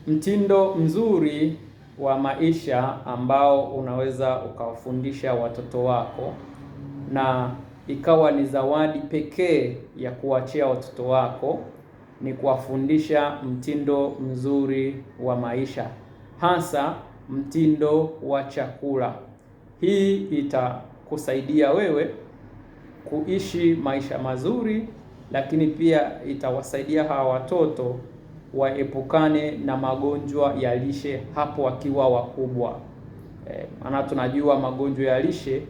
Mtindo mzuri wa maisha ambao unaweza ukawafundisha watoto wako na ikawa ni zawadi pekee ya kuachia watoto wako ni kuwafundisha mtindo mzuri wa maisha, hasa mtindo wa chakula. Hii itakusaidia wewe kuishi maisha mazuri, lakini pia itawasaidia hawa watoto waepukane na magonjwa ya lishe hapo wakiwa wakubwa. Maana tunajua magonjwa ya lishe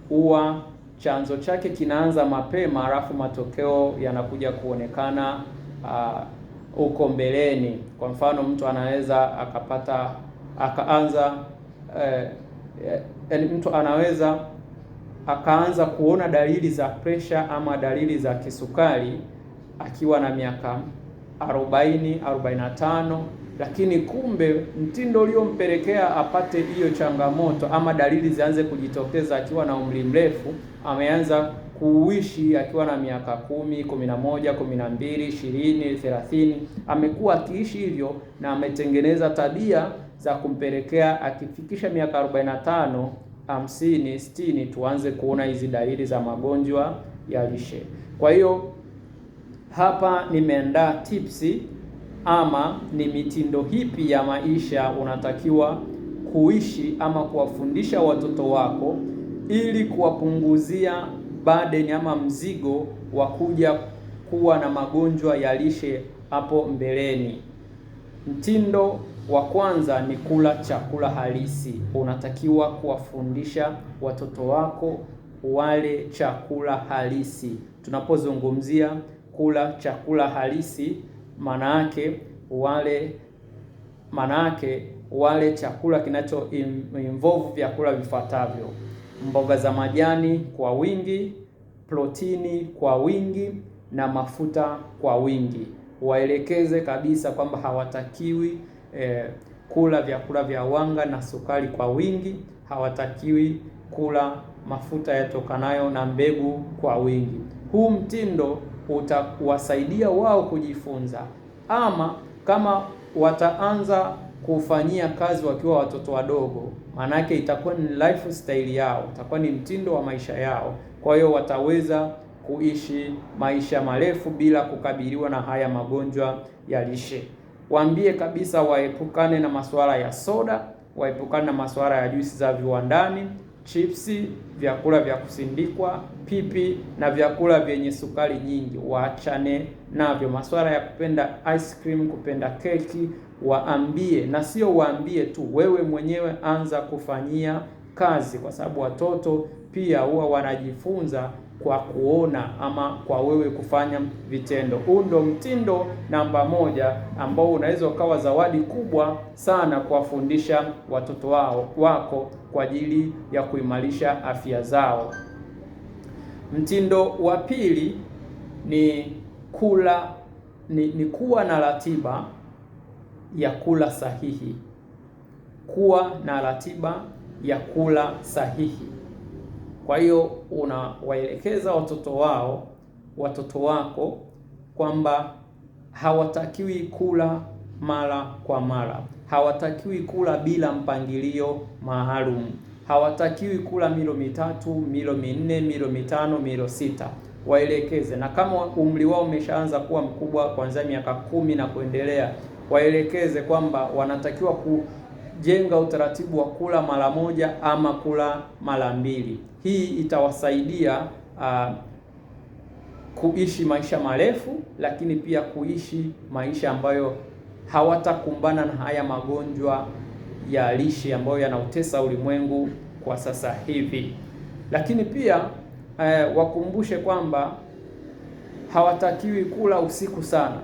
huwa chanzo chake kinaanza mapema, halafu matokeo yanakuja kuonekana huko mbeleni. Kwa mfano, mtu anaweza mtu anaweza akaanza kuona dalili za presha ama dalili za kisukari akiwa na miaka 40, 45, lakini kumbe mtindo uliompelekea apate hiyo changamoto ama dalili zianze kujitokeza akiwa na umri mrefu, ameanza kuishi akiwa na miaka 10, 11, 12, 20, 30, amekuwa akiishi hivyo na ametengeneza tabia za kumpelekea akifikisha miaka 45, 50, 60 tuanze kuona hizi dalili za magonjwa ya lishe. Kwa hiyo hapa nimeandaa tipsi ama ni mitindo hipi ya maisha unatakiwa kuishi ama kuwafundisha watoto wako ili kuwapunguzia burden ama mzigo wa kuja kuwa na magonjwa ya lishe hapo mbeleni. Mtindo wa kwanza ni kula chakula halisi. Unatakiwa kuwafundisha watoto wako wale chakula halisi. Tunapozungumzia kula chakula halisi, maana yake wale chakula kinacho involve vyakula vifuatavyo: mboga za majani kwa wingi, protini kwa wingi na mafuta kwa wingi. Waelekeze kabisa kwamba hawatakiwi kula vyakula vya wanga na sukari kwa wingi, hawatakiwi kula mafuta yatokanayo na mbegu kwa wingi. Huu mtindo utawasaidia wao kujifunza, ama kama wataanza kufanyia kazi wakiwa watoto wadogo, maanake itakuwa ni lifestyle yao, itakuwa ni mtindo wa maisha yao. Kwa hiyo wataweza kuishi maisha marefu bila kukabiliwa na haya magonjwa ya lishe. Waambie kabisa waepukane na masuala ya soda, waepukane na masuala ya juisi za viwandani, chipsi, vyakula vya kusindikwa, pipi na vyakula vyenye sukari nyingi, waachane navyo. Masuala ya kupenda ice cream, kupenda keki, waambie, na sio waambie tu, wewe mwenyewe anza kufanyia kazi, kwa sababu watoto pia huwa wanajifunza kwa kuona ama kwa wewe kufanya vitendo. Huu ndo mtindo namba 1 ambao unaweza ukawa zawadi kubwa sana kuwafundisha watoto wako kwa ajili ya kuimarisha afya zao. Mtindo wa pili ni kuwa na ratiba ya kula sahihi. Kuwa na ratiba ya kula sahihi. Kwa hiyo unawaelekeza watoto wako kwamba hawatakiwi kula mara kwa mara, hawatakiwi kula bila mpangilio maalum, hawatakiwi kula milo 3, milo 4, milo 5, milo 6. Waelekeze, na kama umri wao umeshaanza kuwa mkubwa kuanzia miaka 10 na kuendelea, waelekeze kwamba wanatakiwa kujenga utaratibu wa kula mara 1 ama kula mara 2. Hii itawasaidia kuishi maisha marefu, lakini pia kuishi maisha ambayo hawatakumbana na haya magonjwa ya lishe ambayo yanautesa ulimwengu kwa sasa hivi. Lakini pia wakumbushe kwamba hawatakiwi kula usiku sana.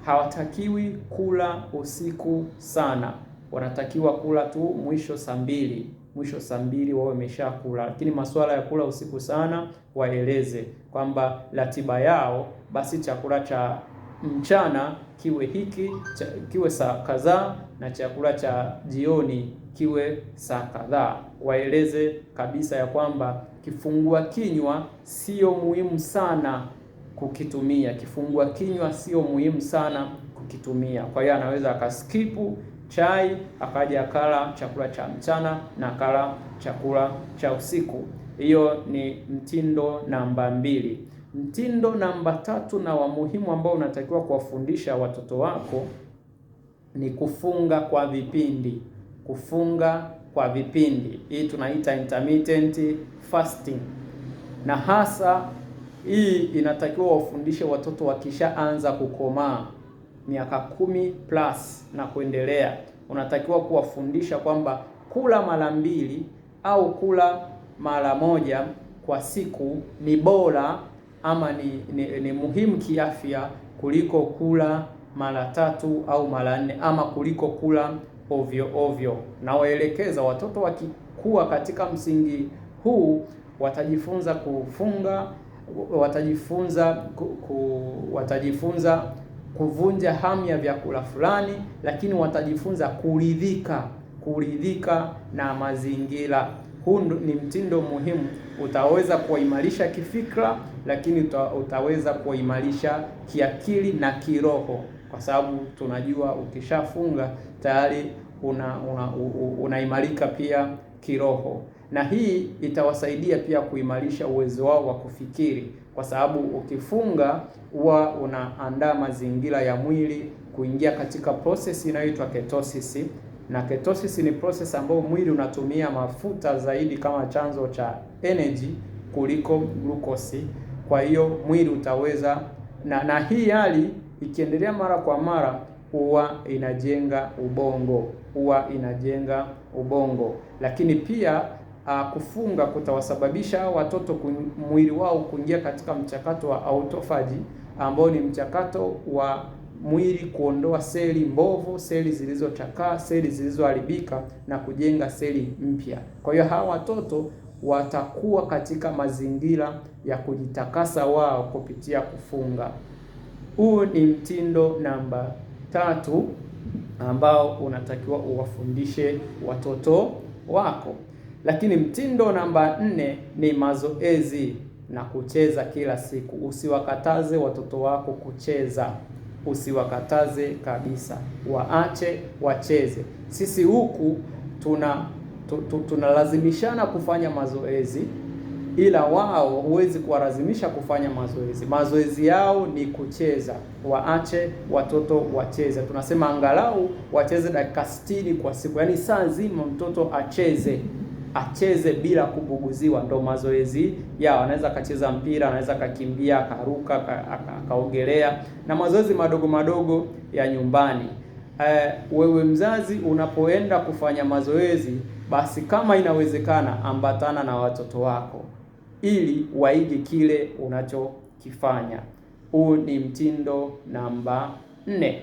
Hawatakiwi kula usiku sana. Wanatakiwa kula tu mwisho saa 2. Mwisho saa 2 wao wameshakula. Lakini masuala ya kula usiku sana waeleze kwamba ratiba yao, basi chakula cha mchana kiwe hiki, kiwe saa kadhaa, na chakula cha jioni kiwe saa kadhaa. Waeleze kabisa ya kwamba kifungua kinywa sio muhimu sana kukitumia. Kifungua kinywa sio muhimu sana kukitumia. Kwa hiyo anaweza akaskipu chai akaja akala chakula cha mchana na akala chakula cha usiku. Hiyo ni mtindo namba 2. Mtindo namba 3 na wa muhimu ambao unatakiwa kuwafundisha watoto wako ni kufunga kwa vipindi. Kufunga kwa vipindi, hii tunaita intermittent fasting, na hasa hii inatakiwa wafundishe watoto wakishaanza kukomaa miaka 10+ na kuendelea. Unatakiwa kuwafundisha kwamba kula mara 2 au kula mara 1 kwa siku ni bora ama ni muhimu kiafya kuliko kula mara 3 au mara 4 ama kuliko kula ovyo ovyo. Na waelekeza watoto wakikuwa katika msingi huu watajifunza kufunga, watajifunza kuvunja hamu ya vyakula fulani, lakini watajifunza kuridhika na mazingira. Huu ni mtindo muhimu, utaweza kuwaimarisha kifikra, lakini utaweza kuwaimarisha kiakili na kiroho, kwa sababu tunajua ukishafunga tayari unaimarika pia kiroho, na hii itawasaidia pia kuimarisha uwezo wao wa kufikiri, kwa sababu ukifunga huwa unaandaa mazingira ya mwili kuingia katika process inayoitwa ketosis. Na ketosis ni process ambayo mwili unatumia mafuta zaidi kama chanzo cha energy kuliko glucose. Kwa hiyo mwili utaweza na hii hali ikiendelea mara kwa mara huwa inajenga ubongo, lakini pia kufunga kutawasababisha watoto mwili wao kuingia katika mchakato wa autophagy, ambao ni mchakato wa mwili kuondoa seli mbovu, seli zilizochakaa, seli zilizoharibika na kujenga seli mpya. Kwa hiyo hawa watoto watakuwa katika mazingira ya kujitakasa wao kupitia kufunga. Huu ni mtindo namba 3 ambao unatakiwa uwafundishe watoto wako. Lakini mtindo namba 4 ni mazoezi na kucheza kila siku. Usiwakataze watoto wako kucheza, usiwakataze kabisa, waache wacheze. Sisi huku tunalazimishana kufanya mazoezi, ila wao huwezi kuwalazimisha kufanya mazoezi. Mazoezi yao ni kucheza. Waache watoto wacheze. Tunasema angalau wacheze dakika 60 kwa siku, yaani saa nzima mtoto acheze bila kubuguziwa, ndo mazoezi yao. Anaweza akacheza mpira, anaweza akakimbia, akaruka, akaogelea na mazoezi madogo madogo ya nyumbani. Wewe mzazi unapoenda kufanya mazoezi, basi kama inawezekana ambatana na watoto wako ili waige kile unachokifanya. Huu ni mtindo namba 4.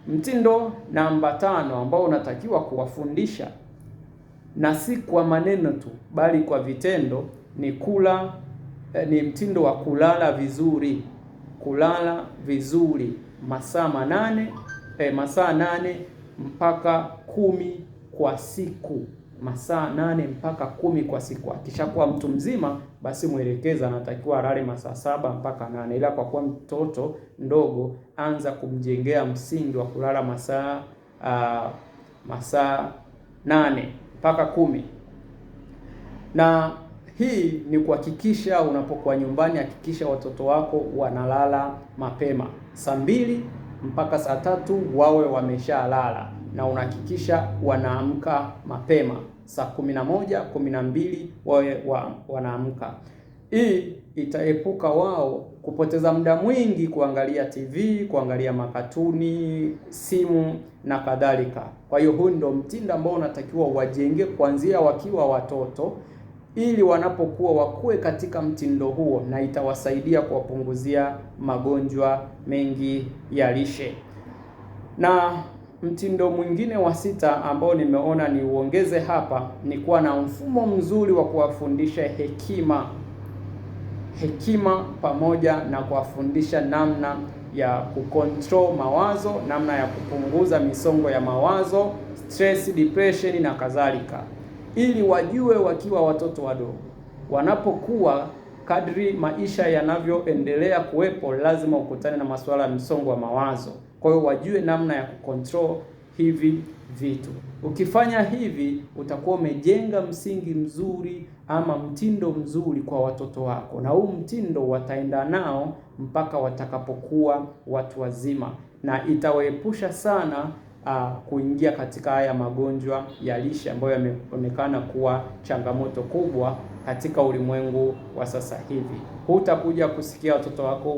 Mtindo namba 5 ambao unatakiwa kuwafundisha na si kwa maneno tu bali kwa vitendo ni mtindo wa kulala vizuri. Kulala vizuri masaa 8 mpaka 10 kwa siku. Masaa 8 mpaka 10 kwa siku. Akishakuwa mtu mzima basi mwelekeza anatakiwa alale masaa 7 mpaka 8, ila kwa kuwa mtoto ndogo anza kumjengea msingi wa kulala masaa 8 mpaka 10. Na hii ni kuhakikisha unapokuwa nyumbani, hakikisha watoto wako wanalala mapema. Saa 2 mpaka saa 3 wawe wameshalala, na unahakikisha wanaamka mapema saa 11, 12 wawe wanaamka. Hii itaepuka wao kupoteza muda mwingi kuangalia TV, kuangalia makatuni, simu na kadhalika. Kwa hiyo huu ndio mtindo ambao unatakiwa wajenge kuanzia wakiwa watoto, ili wanapokuwa wakue katika mtindo huo, na itawasaidia kuwapunguzia magonjwa mengi ya lishe. Na mtindo mwingine wa 6 ambao nimeona ni uongeze hapa ni kuwa na mfumo mzuri wa kuwafundisha hekima pamoja na kuwafundisha namna ya kucontrol mawazo, namna ya kupunguza misongo ya mawazo, stress, depression na kadhalika, ili wajue wakiwa watoto wadogo, wanapokuwa, kadri maisha yanavyoendelea kuwepo, lazima ukutane na masuala ya msongo wa mawazo, Kwa hiyo wajue namna ya kucontrol hivi vitu. Ukifanya hivi utakuwa umejenga msingi mzuri ama mtindo mzuri kwa watoto wako, na huu mtindo wataenda nao mpaka watakapokuwa watu wazima, na itawaepusha sana kuingia katika haya magonjwa ya lishe ambayo yameonekana kuwa changamoto kubwa katika ulimwengu wa sasa hivi. Hutakuja kusikia watoto wako